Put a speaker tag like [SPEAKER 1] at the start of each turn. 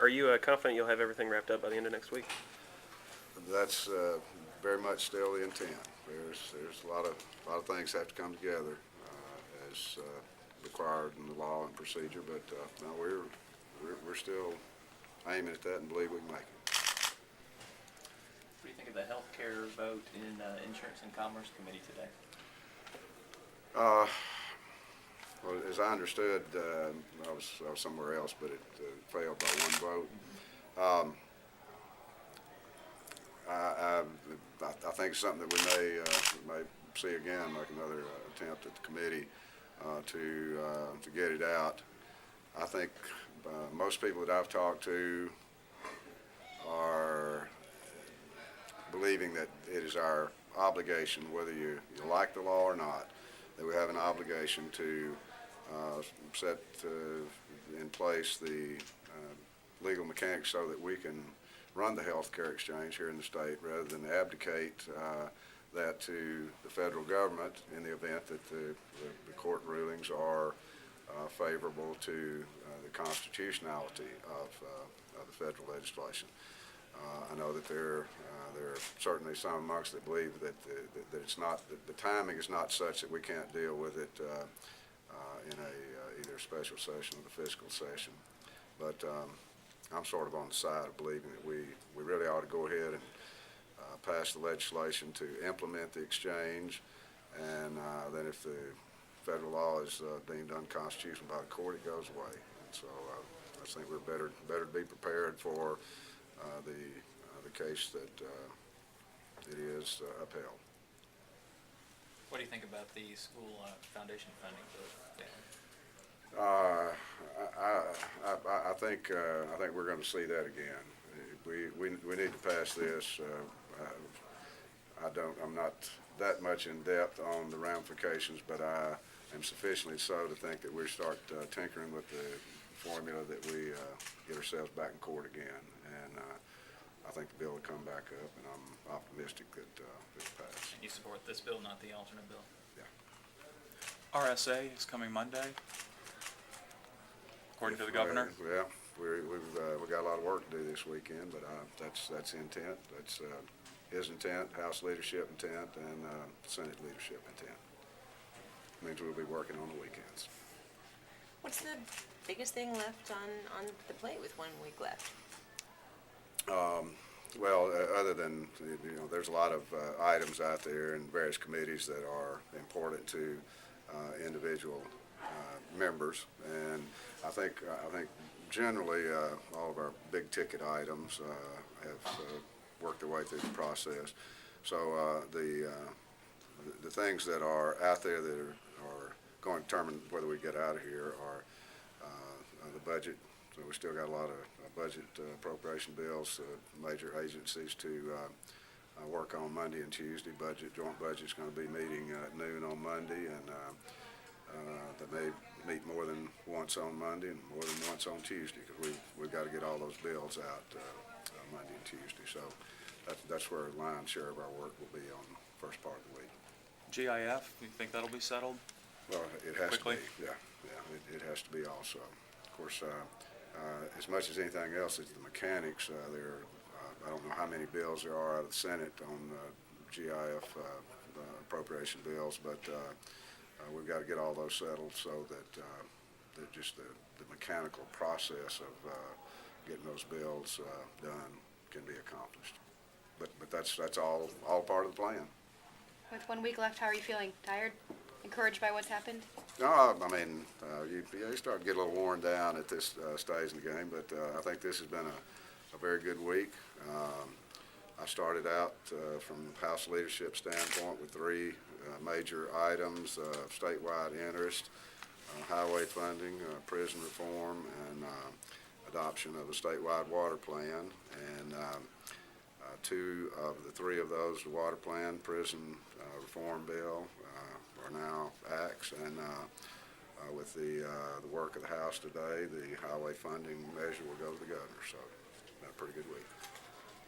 [SPEAKER 1] Are you confident you'll have everything wrapped up by the end of next week?
[SPEAKER 2] That's very much still the intent. There's a lot of things have to come together as required in the law and procedure, but no, we're still aiming at that and believe we can make it.
[SPEAKER 3] What do you think of the health care vote in Insurance and Commerce Committee today?
[SPEAKER 2] Well, as I understood, I was somewhere else, but it failed by one vote. I think it's something that we may see again, make another attempt at the committee to get it out. I think most people that I've talked to are believing that it is our obligation, whether you like the law or not, that we have an obligation to set in place the legal mechanics so that we can run the health care exchange here in the state rather than abdicate that to the federal government in the event that the court rulings are favorable to the constitutionality of the federal legislation. I know that there are certainly some amongst that believe that it's not, that the timing is not such that we can't deal with it in either a special session or the fiscal session. But I'm sort of on the side of believing that we really ought to go ahead and pass the legislation to implement the exchange, and then if the federal law is deemed unconstitutional by the court, it goes away. And so I think we're better to be prepared for the case that it is upheld.
[SPEAKER 3] What do you think about the school foundation funding vote?
[SPEAKER 2] I think we're going to see that again. We need to pass this. I'm not that much in depth on the ramifications, but I am sufficiently so to think that we start tinkering with the formula that we get ourselves back in court again. And I think the bill will come back up, and I'm optimistic that it'll pass.
[SPEAKER 3] And you support this bill, not the alternate bill?
[SPEAKER 2] Yeah.
[SPEAKER 4] RSA is coming Monday, according to the governor.
[SPEAKER 2] Yeah, we've got a lot of work to do this weekend, but that's the intent. That's his intent, House leadership intent, and Senate leadership intent. It means we'll be working on the weekends.
[SPEAKER 5] What's the biggest thing left on the plate with 1 week left?
[SPEAKER 2] Well, other than, there's a lot of items out there in various committees that are important to individual members, and I think generally all of our big ticket items have worked their way through the process. So the things that are out there that are going to determine whether we get out of here are the budget. So we still got a lot of budget appropriation bills, major agencies to work on Monday and Tuesday. Joint budget's going to be meeting at noon on Monday, and they may meet more than once on Monday and more than once on Tuesday, because we've got to get all those bills out Monday and Tuesday. So that's where the lion's share of our work will be on the first part of the week.
[SPEAKER 4] GIF, you think that'll be settled?
[SPEAKER 2] Well, it has
[SPEAKER 4] quickly?
[SPEAKER 2] to be. Yeah, it has to be also. Of course, as much as anything else, it's the mechanics. I don't know how many bills there are out of the Senate on GIF appropriation bills, but we've got to get all those settled so that just the mechanical process of getting those bills done can be accomplished. But that's all part of the plan.
[SPEAKER 6] With 1 week left, how are you feeling? Tired? Encouraged by what's happened?
[SPEAKER 2] No, I mean, you start to get a little worn down at this stage in the game, but I think this has been a very good week. I started out from House leadership standpoint with 3 major items of statewide interest: highway funding, prison reform, and adoption of a statewide water plan. And 2 of the 3 of those, the water plan, prison reform bill, are now acts, and with the work of the House today, the highway funding measure will go to the governor. So, a pretty good week.